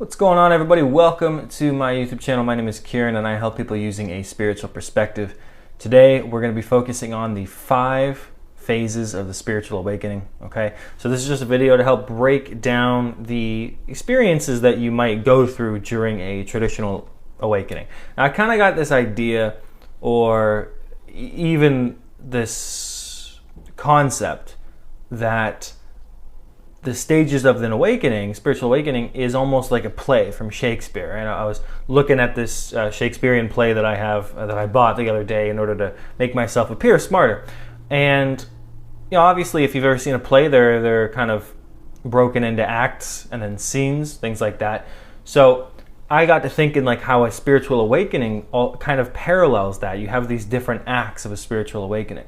What's going on, everybody? Welcome to my YouTube channel. My name is Kieran and I help people using a spiritual perspective. Today we're going to be focusing on the 5 phases of the spiritual awakening. Okay, so this is just a video to help break down the experiences that you might go through during a traditional awakening. Now, I kind of got this idea, or even this concept, that the stages of an awakening, spiritual awakening, is almost like a play from Shakespeare. And I was looking at this Shakespearean play that I have, that I bought the other day in order to make myself appear smarter. And obviously, if you've ever seen a play, they're kind of broken into acts and then scenes, things like that. So I got to thinking like how a spiritual awakening all kind of parallels that. You have these different acts of a spiritual awakening,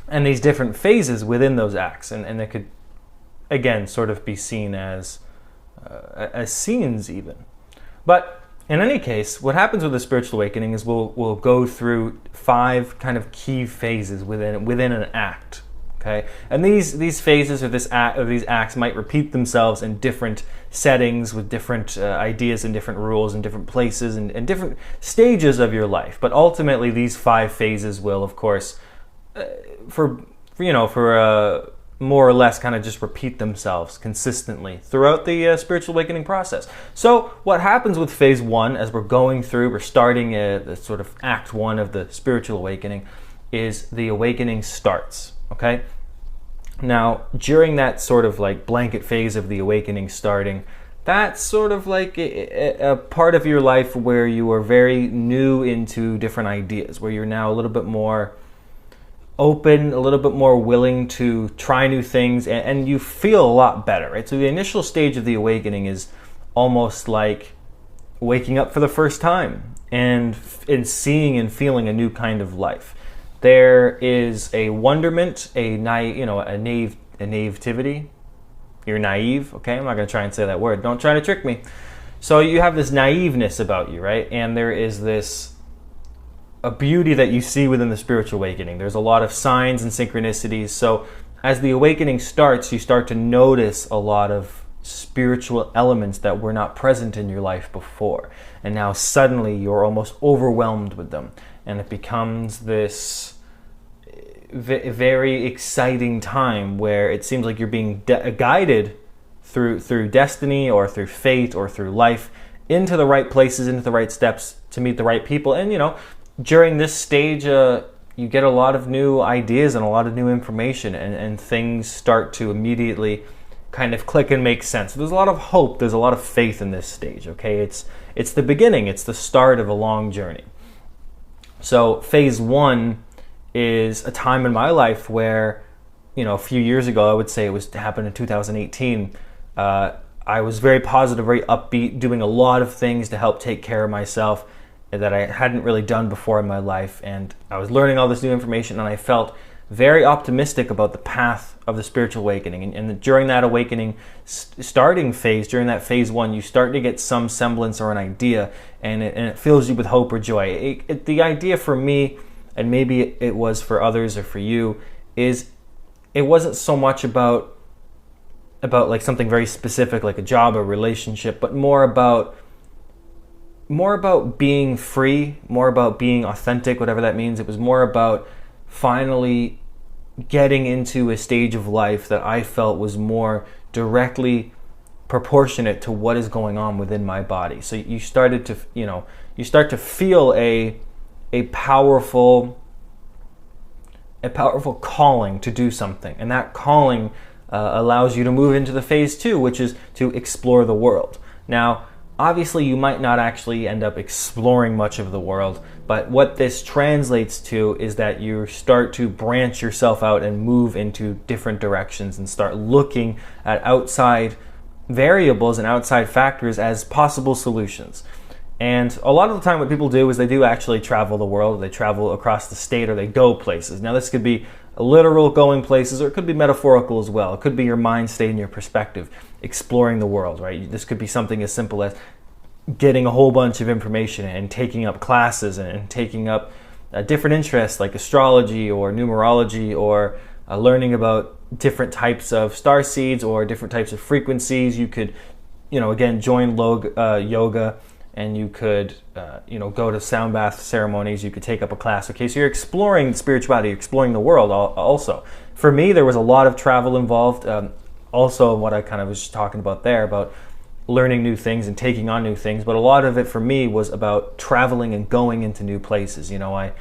and these different phases within those acts, and they could, again, sort of be seen as scenes even. But in any case, what happens with the spiritual awakening is we'll go through 5 kind of key phases within an act. Okay, and these phases or these acts might repeat themselves in different settings with different ideas and different rules and different places and different stages of your life. But ultimately, these 5 phases will, of course, for more or less kind of just repeat themselves consistently throughout the spiritual awakening process. So what happens with phase 1 as we're going through, we're starting the sort of act 1 of the spiritual awakening, is the awakening starts, okay? Now, during that sort of like blanket phase of the awakening starting, that's sort of like a part of your life where you are very new into different ideas, where you're now a little bit more open, a little bit more willing to try new things, and you feel a lot better, right? So the initial stage of the awakening is almost like waking up for the first time and seeing and feeling a new kind of life. There is a wonderment, a naivety. You're naive, okay? I'm not going to try and say that word. Don't try to trick me. So you have this naiveness about you, right? And there is a beauty that you see within the spiritual awakening. There's a lot of signs and synchronicities. So as the awakening starts, you start to notice a lot of spiritual elements that were not present in your life before. And now suddenly you're almost overwhelmed with them. And it becomes this very exciting time where it seems like you're being guided through destiny or through fate or through life into the right places, into the right steps to meet the right people. And during this stage, you get a lot of new ideas and a lot of new information, and things start to immediately kind of click and make sense. So there's a lot of hope, there's a lot of faith in this stage, okay? It's the beginning, it's the start of a long journey. So phase 1 is a time in my life where, a few years ago, I would say it happened in 2018, I was very positive, very upbeat, doing a lot of things to help take care of myself that I hadn't really done before in my life, and I was learning all this new information, and I felt very optimistic about the path of the spiritual awakening. And during that awakening starting phase, during that phase 1, you start to get some semblance or an idea, and it fills you with hope or joy. The idea for me, and maybe it was for others or for you, is it wasn't so much about like something very specific like a job or relationship, but more about being free, more about being authentic, whatever that means. It was more about finally getting into a stage of life that I felt was more directly proportionate to what is going on within my body. So you start to feel a powerful calling to do something, and that calling allows you to move into the phase 2, which is to explore the world. Now, obviously, you might not actually end up exploring much of the world, but what this translates to is that you start to branch yourself out and move into different directions and start looking at outside variables and outside factors as possible solutions. And a lot of the time what people do is they do actually travel the world, they travel across the state, or they go places. Now, this could be literal going places, or it could be metaphorical as well. It could be your mind state and your perspective, exploring the world, right? This could be something as simple as getting a whole bunch of information and taking up classes and taking up different interests like astrology or numerology, or learning about different types of star seeds or different types of frequencies. You could again, join yoga, and you could, go to sound bath ceremonies. You could take up a class. Okay, so you're exploring spirituality, you're exploring the world also. For me, there was a lot of travel involved. Also, what I kind of was just talking about there, about learning new things and taking on new things. But a lot of it for me was about traveling and going into new places. I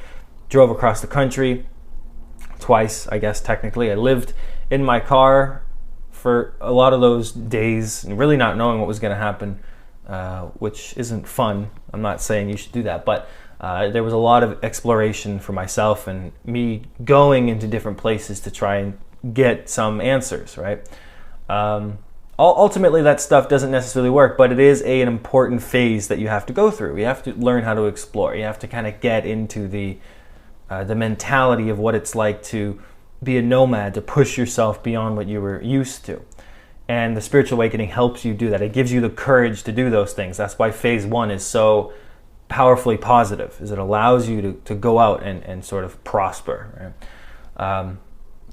drove across the country twice, I guess, technically. I lived in my car for a lot of those days, and really not knowing what was going to happen, which isn't fun. I'm not saying you should do that, but there was a lot of exploration for myself and me going into different places to try and get some answers, right? Ultimately, that stuff doesn't necessarily work, but it is an important phase that you have to go through. You have to learn how to explore. You have to kind of get into the mentality of what it's like to be a nomad, to push yourself beyond what you were used to. And the spiritual awakening helps you do that. It gives you the courage to do those things. That's why phase 1 is so powerfully positive, is it allows you to go out and sort of prosper. Right?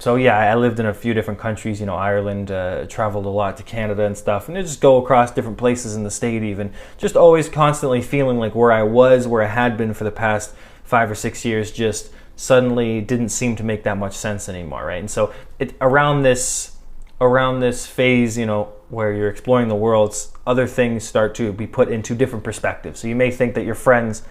So yeah, I lived in a few different countries, Ireland, traveled a lot to Canada and stuff, and I just go across different places in the state even, just always constantly feeling like where I had been for the past 5 or 6 years, just suddenly didn't seem to make that much sense anymore, right? And so around this phase, where you're exploring the world, other things start to be put into different perspectives. So you may think that your friends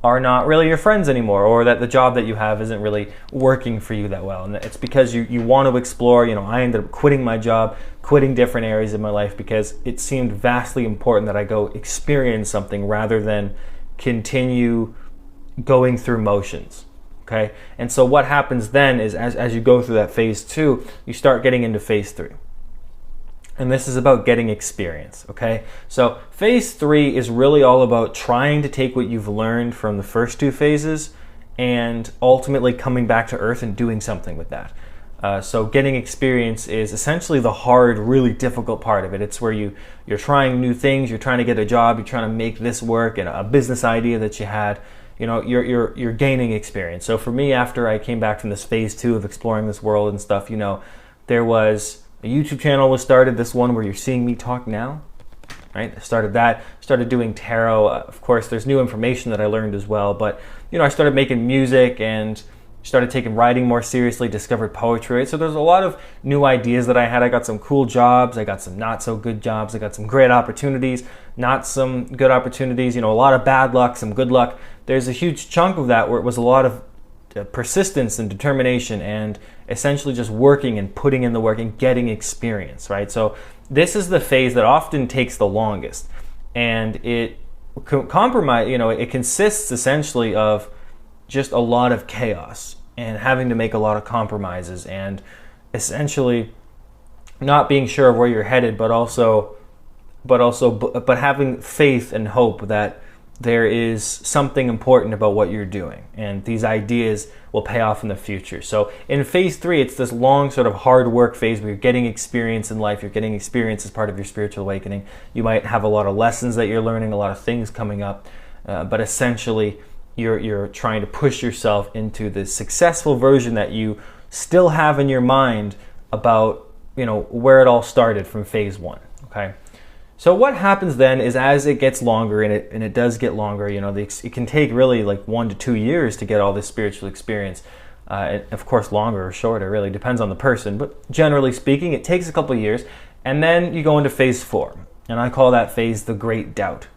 are not really your friends anymore, or that the job that you have isn't really working for you that well. And it's because you want to explore. I ended up quitting my job, quitting different areas of my life, because it seemed vastly important that I go experience something rather than continue going through motions. Okay? And so what happens then is as you go through that phase 2, you start getting into phase 3. And this is about getting experience, okay? So phase 3 is really all about trying to take what you've learned from the first 2 phases and ultimately coming back to Earth and doing something with that. So getting experience is essentially the hard, really difficult part of it. It's where you're trying new things, you're trying to get a job, you're trying to make this work, and a business idea that you had, you're gaining experience. So for me, after I came back from this phase 2 of exploring this world and stuff, there was a YouTube channel was started, this one where you're seeing me talk now, right? I started that, started doing tarot. Of course, there's new information that I learned as well, but, I started making music and started taking writing more seriously, discovered poetry, right? So there's a lot of new ideas that I had. I got some cool jobs, I got some not so good jobs, I got some great opportunities, not some good opportunities, a lot of bad luck, some good luck. There's a huge chunk of that where it was a lot of persistence and determination and essentially just working and putting in the work and getting experience, right? So this is the phase that often takes the longest, and it consists essentially of just a lot of chaos and having to make a lot of compromises and essentially not being sure of where you're headed, but having faith and hope that there is something important about what you're doing, and these ideas will pay off in the future. So in phase 3, it's this long sort of hard work phase where you're getting experience in life, you're getting experience as part of your spiritual awakening. You might have a lot of lessons that you're learning, a lot of things coming up, but essentially you're trying to push yourself into the successful version that you still have in your mind about, where it all started from phase 1, okay? So what happens then is as it gets longer, and it does get longer, it can take really like 1 to 2 years to get all this spiritual experience. Of course, longer or shorter, really depends on the person. But generally speaking, it takes a couple of years. And then you go into phase 4. And I call that phase the great doubt.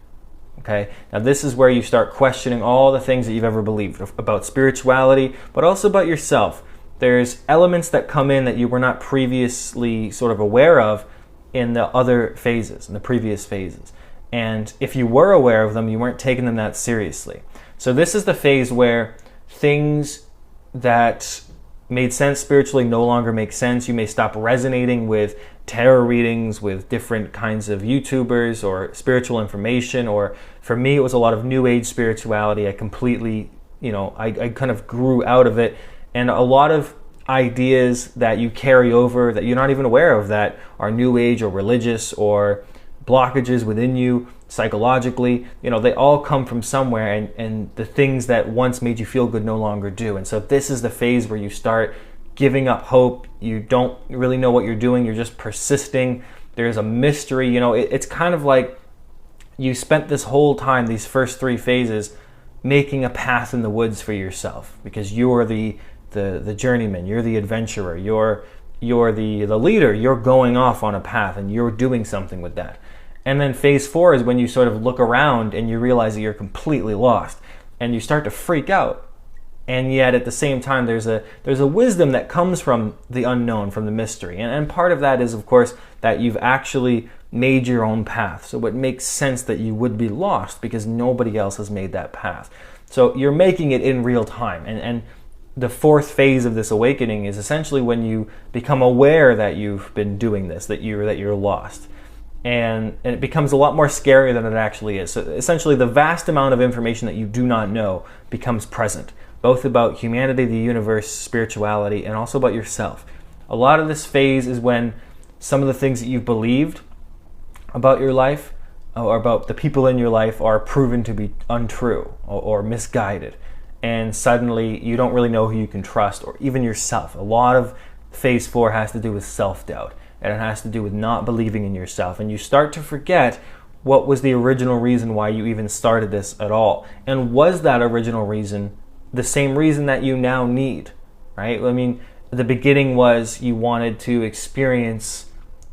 Okay? Now this is where you start questioning all the things that you've ever believed about spirituality, but also about yourself. There's elements that come in that you were not previously sort of aware of in the other phases, in the previous phases. And if you were aware of them, you weren't taking them that seriously. So this is the phase where things that made sense spiritually no longer make sense. You may stop resonating with tarot readings, with different kinds of YouTubers or spiritual information, or for me, it was a lot of new age spirituality. I completely, I kind of grew out of it. And a lot of ideas that you carry over that you're not even aware of that are new age or religious or blockages within you psychologically, they all come from somewhere, and the things that once made you feel good no longer do. And so this is the phase where you start giving up hope. You don't really know what you're doing. You're just persisting there's a mystery. You know, it's kind of like you spent this whole time, these first 3 phases, making a path in the woods for yourself, because you're the journeyman, you're the adventurer, you're the leader, you're going off on a path and you're doing something with that. And then phase 4 is when you sort of look around and you realize that you're completely lost and you start to freak out. And yet at the same time, there's a wisdom that comes from the unknown, from the mystery. And part of that is, of course, that you've actually made your own path. So it makes sense that you would be lost because nobody else has made that path. So you're making it in real time. And the 4th phase of this awakening is essentially when you become aware that you've been doing this, that you're lost. And it becomes a lot more scary than it actually is. So essentially the vast amount of information that you do not know becomes present, both about humanity, the universe, spirituality, and also about yourself. A lot of this phase is when some of the things that you've believed about your life or about the people in your life are proven to be untrue or misguided. And suddenly you don't really know who you can trust, or even yourself. A lot of phase 4 has to do with self-doubt, and it has to do with not believing in yourself. And you start to forget what was the original reason why you even started this at all. And was that original reason the same reason that you now need, right? I mean, the beginning was you wanted to experience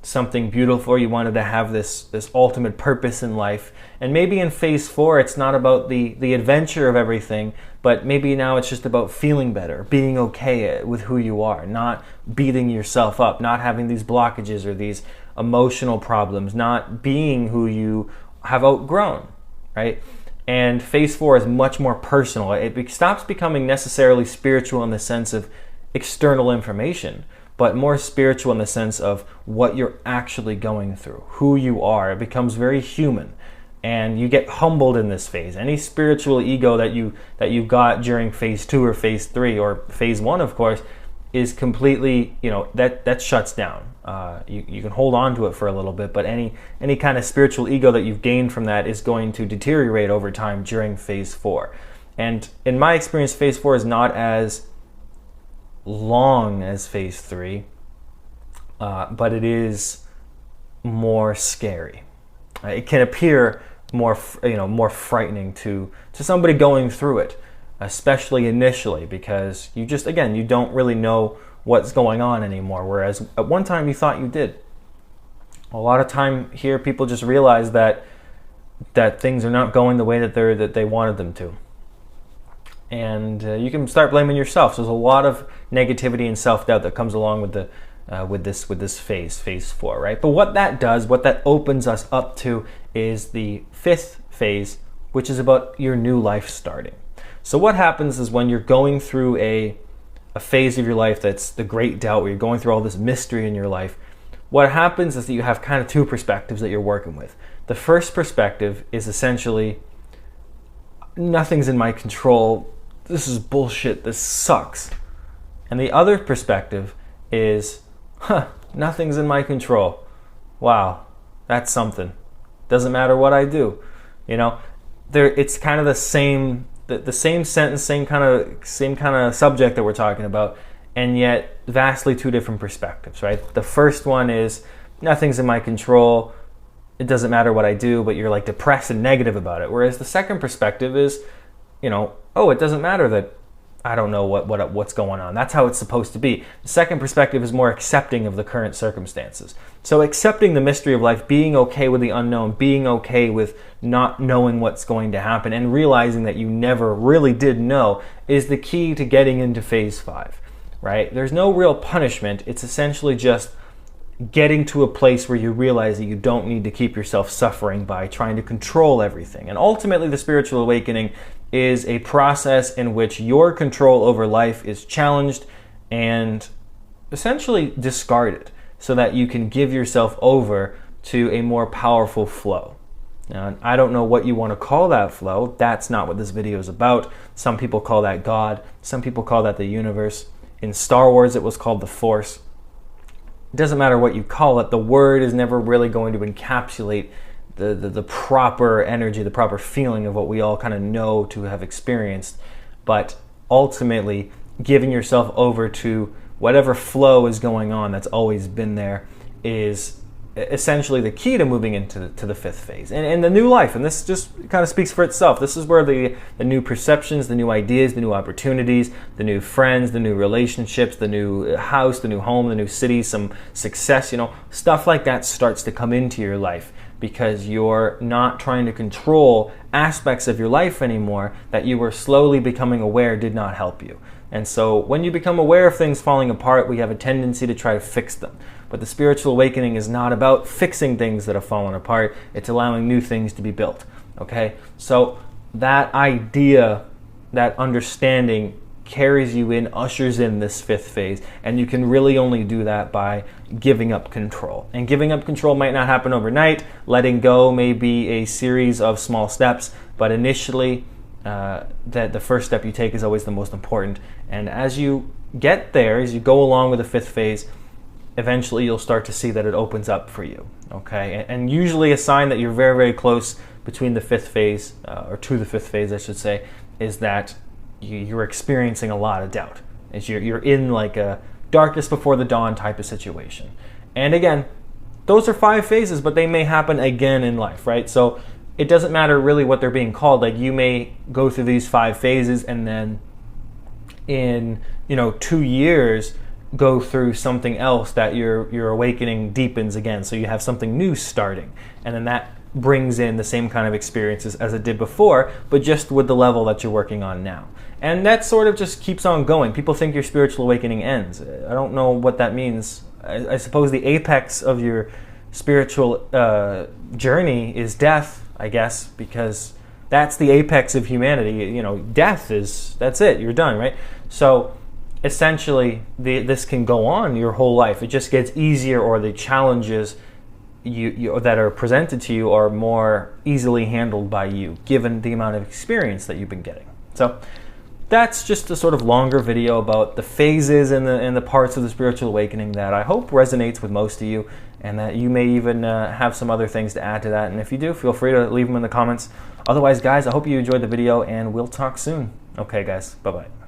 something beautiful, you wanted to have this ultimate purpose in life. And maybe in phase 4, it's not about the adventure of everything, but maybe now it's just about feeling better, being okay with who you are, not beating yourself up, not having these blockages or these emotional problems, not being who you have outgrown, right? And phase 4 is much more personal. It stops becoming necessarily spiritual in the sense of external information, but more spiritual in the sense of what you're actually going through, who you are. It becomes very human, and you get humbled in this phase. Any spiritual ego that you got during phase 2 or phase 3 or phase 1, of course, is completely, that shuts down. You can hold on to it for a little bit, but any kind of spiritual ego that you've gained from that is going to deteriorate over time during phase 4. And in my experience, phase 4 is not as long as phase 3, but it is more scary. It can appear more frightening to somebody going through it, especially initially, because you don't really know what's going on anymore, whereas at one time you thought you did. A lot of time here, people just realize that things are not going the way that they wanted them to. And you can start blaming yourself. So there's a lot of negativity and self-doubt that comes along with this phase 4, right? But what that opens us up to is the 5th phase, which is about your new life starting. So what happens is when you're going through a phase of your life that's the great doubt, where you're going through all this mystery in your life, what happens is that you have kind of 2 perspectives that you're working with. The first perspective is essentially, nothing's in my control, this is bullshit, this sucks. And the other perspective is, nothing's in my control. Wow, that's something. Doesn't matter what I do. It's kind of the same sentence, same kind of subject that we're talking about, and yet vastly 2 different perspectives, right? The first one is, nothing's in my control, it doesn't matter what I do, but you're like depressed and negative about it. Whereas the second perspective is, it doesn't matter that I don't know what's going on. That's how it's supposed to be. The second perspective is more accepting of the current circumstances. So accepting the mystery of life, being okay with the unknown, being okay with not knowing what's going to happen, and realizing that you never really did know, is the key to getting into phase 5, right? There's no real punishment. It's essentially just getting to a place where you realize that you don't need to keep yourself suffering by trying to control everything. And ultimately, the spiritual awakening is a process in which your control over life is challenged and essentially discarded, so that you can give yourself over to a more powerful flow. Now, I don't know what you want to call that flow. That's not what this video is about. Some people call that God. Some people call that the universe. In Star Wars, it was called the Force. It doesn't matter what you call it. The word is never really going to encapsulate the proper energy, the proper feeling of what we all kind of know to have experienced. But ultimately, giving yourself over to whatever flow is going on that's always been there is essentially the key to moving into the fifth phase and the new life. And this just kind of speaks for itself. This is where the new perceptions, the new ideas, the new opportunities, the new friends, the new relationships, the new house, the new home, the new city, some success, stuff like that starts to come into your life, because you're not trying to control aspects of your life anymore that you were slowly becoming aware did not help you. And so when you become aware of things falling apart, we have a tendency to try to fix them. But the spiritual awakening is not about fixing things that have fallen apart. It's allowing new things to be built. Okay? So that idea, that understanding carries you in, ushers in this fifth phase. And you can really only do that by giving up control. And giving up control might not happen overnight. Letting go may be a series of small steps. But initially, that the first step you take is always the most important. And as you get there, as you go along with the fifth phase, eventually you'll start to see that it opens up for you. Okay, and usually a sign that you're very, very close between the fifth phase, or to the fifth phase, I should say, is that you're experiencing a lot of doubt. As you're in like a darkness before the dawn type of situation. And again, those are 5 phases, but they may happen again in life, right? So it doesn't matter really what they're being called. Like, you may go through these 5 phases and then in 2 years go through something else that your awakening deepens again. So you have something new starting, and then that brings in the same kind of experiences as it did before, but just with the level that you're working on now. And that sort of just keeps on going. People think your spiritual awakening ends. I don't know what that means. I suppose the apex of your spiritual journey is death, I guess, because that's the apex of humanity. Death that's it. You're done, right? So essentially, this can go on your whole life. It just gets easier, or the challenges you that are presented to you are more easily handled by you, given the amount of experience that you've been getting. So that's just a sort of longer video about the phases and the parts of the spiritual awakening that I hope resonates with most of you, and that you may even have some other things to add to that. And if you do, feel free to leave them in the comments. Otherwise, guys, I hope you enjoyed the video, and we'll talk soon. Okay, guys, bye-bye.